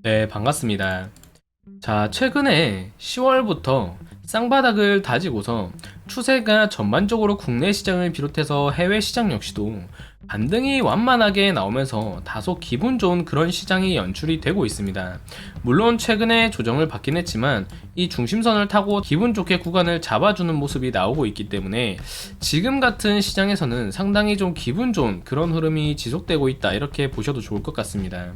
네, 반갑습니다. 자, 최근에 10월부터 쌍바닥을 다지고서 추세가 전반적으로 국내 시장을 비롯해서 해외 시장 역시도 반등이 완만하게 나오면서 다소 기분 좋은 그런 시장이 연출이 되고 있습니다. 물론 최근에 조정을 받긴 했지만 이 중심선을 타고 기분 좋게 구간을 잡아주는 모습이 나오고 있기 때문에 지금 같은 시장에서는 상당히 좀 기분 좋은 그런 흐름이 지속되고 있다, 이렇게 보셔도 좋을 것 같습니다.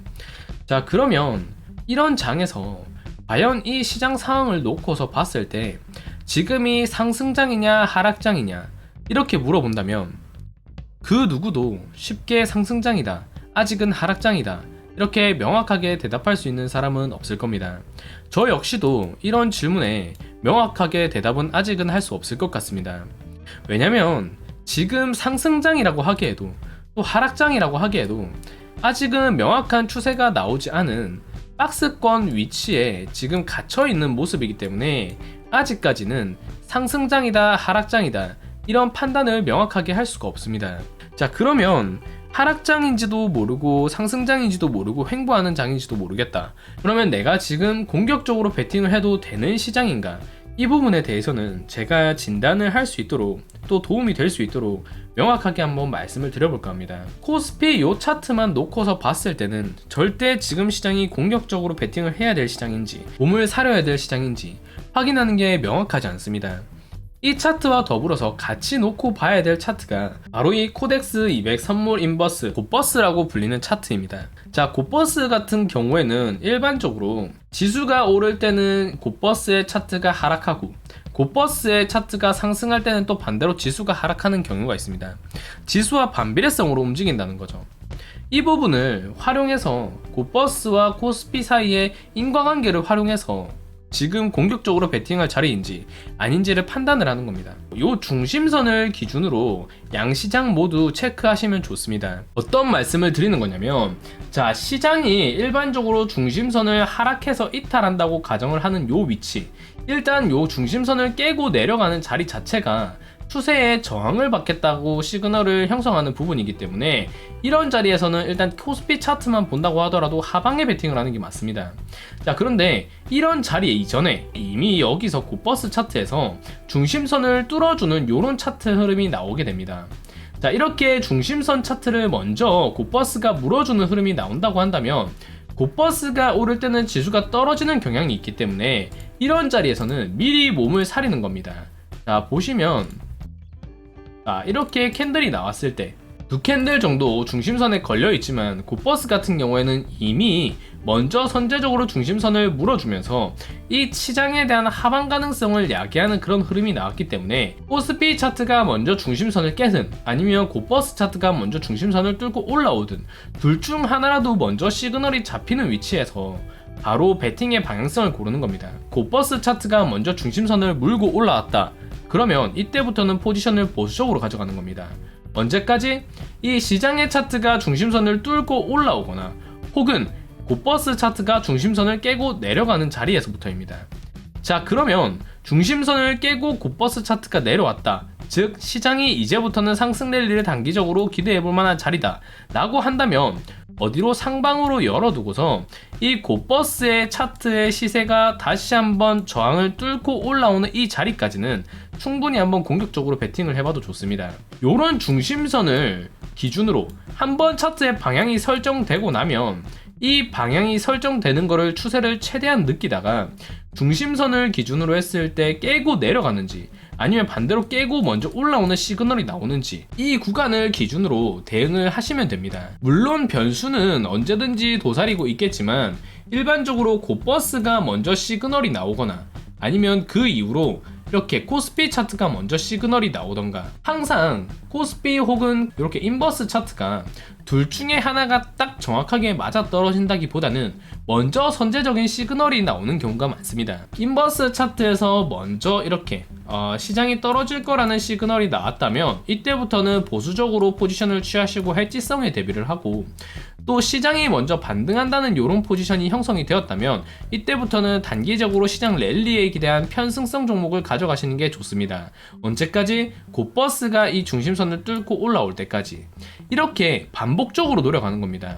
자, 그러면 이런 장에서 과연 이 시장 상황을 놓고서 봤을 때 지금이 상승장이냐 하락장이냐 이렇게 물어본다면 그 누구도 쉽게 상승장이다, 아직은 하락장이다, 이렇게 명확하게 대답할 수 있는 사람은 없을 겁니다. 저 역시도 이런 질문에 명확하게 대답은 아직은 할 수 없을 것 같습니다. 왜냐면 지금 상승장이라고 하기에도 또 하락장이라고 하기에도 아직은 명확한 추세가 나오지 않은 박스권 위치에 지금 갇혀있는 모습이기 때문에 아직까지는 상승장이다 하락장이다 이런 판단을 명확하게 할 수가 없습니다. 자, 그러면 하락장인지도 모르고 상승장인지도 모르고 횡보하는 장인지도 모르겠다, 그러면 내가 지금 공격적으로 베팅을 해도 되는 시장인가, 이 부분에 대해서는 제가 진단을 할 수 있도록 또 도움이 될 수 있도록 명확하게 한번 말씀을 드려볼까 합니다. 코스피 요 차트만 놓고서 봤을 때는 절대 지금 시장이 공격적으로 베팅을 해야 될 시장인지 몸을 사려야 될 시장인지 확인하는 게 명확하지 않습니다. 이 차트와 더불어서 같이 놓고 봐야 될 차트가 바로 이 코덱스 200 선물 인버스 곱버스라고 불리는 차트입니다. 자, 곱버스 같은 경우에는 일반적으로 지수가 오를 때는 곱버스의 차트가 하락하고 곱버스의 차트가 상승할 때는 또 반대로 지수가 하락하는 경우가 있습니다. 지수와 반비례성으로 움직인다는 거죠. 이 부분을 활용해서 곱버스와 코스피 사이의 인과관계를 활용해서 지금 공격적으로 베팅할 자리인지 아닌지를 판단을 하는 겁니다. 요 중심선을 기준으로 양시장 모두 체크하시면 좋습니다. 어떤 말씀을 드리는 거냐면, 자, 시장이 일반적으로 중심선을 하락해서 이탈한다고 가정을 하는 요 위치, 일단 요 중심선을 깨고 내려가는 자리 자체가 추세에 저항을 받겠다고 시그널을 형성하는 부분이기 때문에 이런 자리에서는 일단 코스피 차트만 본다고 하더라도 하방에 베팅을 하는 게 맞습니다. 자, 그런데 이런 자리 이전에 이미 여기서 곱버스 차트에서 중심선을 뚫어주는 요런 차트 흐름이 나오게 됩니다. 자, 이렇게 중심선 차트를 먼저 곱버스가 물어주는 흐름이 나온다고 한다면 곱버스가 오를 때는 지수가 떨어지는 경향이 있기 때문에 이런 자리에서는 미리 몸을 사리는 겁니다. 자, 보시면 이렇게 캔들이 나왔을 때 두 캔들 정도 중심선에 걸려 있지만 곱버스 같은 경우에는 이미 먼저 선제적으로 중심선을 물어주면서 이 시장에 대한 하방 가능성을 야기하는 그런 흐름이 나왔기 때문에 코스피 차트가 먼저 중심선을 깨든 아니면 곱버스 차트가 먼저 중심선을 뚫고 올라오든 둘 중 하나라도 먼저 시그널이 잡히는 위치에서 바로 베팅의 방향성을 고르는 겁니다. 곱버스 차트가 먼저 중심선을 물고 올라왔다, 그러면 이때부터는 포지션을 보수적으로 가져가는 겁니다. 언제까지? 이 시장의 차트가 중심선을 뚫고 올라오거나 혹은 곱버스 차트가 중심선을 깨고 내려가는 자리에서부터입니다. 자, 그러면 중심선을 깨고 곱버스 차트가 내려왔다, 즉 시장이 이제부터는 상승 랠리를 단기적으로 기대해볼 만한 자리다 라고 한다면 어디로 상방으로 열어두고서 이 곱버스의 차트의 시세가 다시 한번 저항을 뚫고 올라오는 이 자리까지는 충분히 한번 공격적으로 베팅을 해봐도 좋습니다. 요런 중심선을 기준으로 한번 차트의 방향이 설정되고 나면 이 방향이 설정되는 거를 추세를 최대한 느끼다가 중심선을 기준으로 했을 때 깨고 내려가는지 아니면 반대로 깨고 먼저 올라오는 시그널이 나오는지 이 구간을 기준으로 대응을 하시면 됩니다. 물론 변수는 언제든지 도사리고 있겠지만 일반적으로 곱버스가 먼저 시그널이 나오거나 아니면 그 이후로 이렇게 코스피 차트가 먼저 시그널이 나오던가, 항상 코스피 혹은 이렇게 인버스 차트가 둘 중에 하나가 딱 정확하게 맞아떨어진다기보다는 먼저 선제적인 시그널이 나오는 경우가 많습니다. 인버스 차트에서 먼저 이렇게 시장이 떨어질 거라는 시그널이 나왔다면 이때부터는 보수적으로 포지션을 취하시고 해지성에 대비를 하고, 또 시장이 먼저 반등한다는 이런 포지션이 형성이 되었다면 이때부터는 단기적으로 시장 랠리에 기대한 편승성 종목을 가져가시는 게 좋습니다. 언제까지? 곱버스가 이 중심선을 뚫고 올라올 때까지. 이렇게 반복적으로 노력하는 겁니다.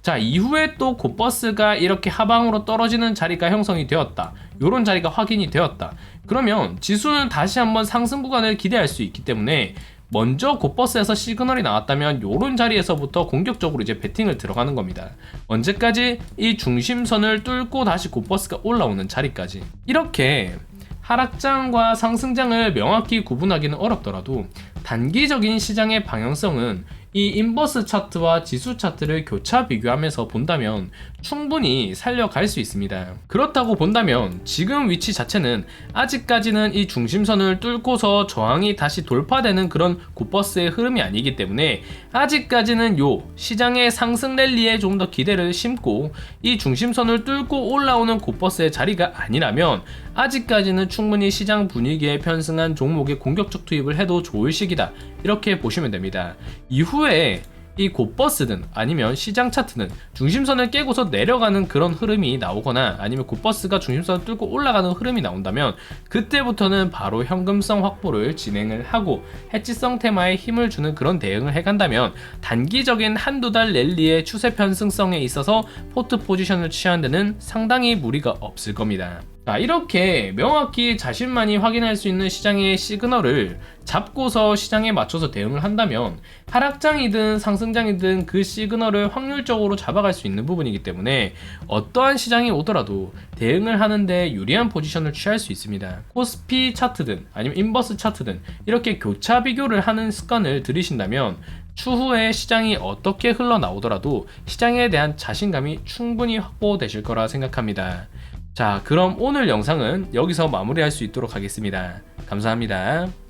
자, 이후에 또 곧버스가 이렇게 하방으로 떨어지는 자리가 형성이 되었다. 요런 자리가 확인이 되었다. 그러면 지수는 다시 한번 상승 구간을 기대할 수 있기 때문에 먼저 곧버스에서 시그널이 나왔다면 요런 자리에서부터 공격적으로 이제 베팅을 들어가는 겁니다. 언제까지? 이 중심선을 뚫고 다시 곧버스가 올라오는 자리까지. 이렇게 하락장과 상승장을 명확히 구분하기는 어렵더라도 단기적인 시장의 방향성은 이 인버스 차트와 지수 차트를 교차 비교하면서 본다면 충분히 살려갈 수 있습니다. 그렇다고 본다면 지금 위치 자체는 아직까지는 이 중심선을 뚫고서 저항이 다시 돌파되는 그런 곧버스의 흐름이 아니기 때문에 아직까지는 요 시장의 상승 랠리에 좀 더 기대를 심고 이 중심선을 뚫고 올라오는 곧버스의 자리가 아니라면 아직까지는 충분히 시장 분위기에 편승한 종목에 공격적 투입을 해도 좋을 시기다, 이렇게 보시면 됩니다. 이후에 이 곧버스든 아니면 시장 차트는 중심선을 깨고서 내려가는 그런 흐름이 나오거나 아니면 곧버스가 중심선을 뚫고 올라가는 흐름이 나온다면 그때부터는 바로 현금성 확보를 진행을 하고 해지성 테마에 힘을 주는 그런 대응을 해간다면 단기적인 한두 달 랠리의 추세 편승성에 있어서 포트 포지션을 취하는 데는 상당히 무리가 없을 겁니다. 자, 이렇게 명확히 자신만이 확인할 수 있는 시장의 시그널을 잡고서 시장에 맞춰서 대응을 한다면 하락장이든 상승장이든 그 시그널을 확률적으로 잡아갈 수 있는 부분이기 때문에 어떠한 시장이 오더라도 대응을 하는데 유리한 포지션을 취할 수 있습니다. 코스피 차트든 아니면 인버스 차트든 이렇게 교차 비교를 하는 습관을 들이신다면 추후에 시장이 어떻게 흘러나오더라도 시장에 대한 자신감이 충분히 확보되실 거라 생각합니다. 자, 그럼 오늘 영상은 여기서 마무리할 수 있도록 하겠습니다. 감사합니다.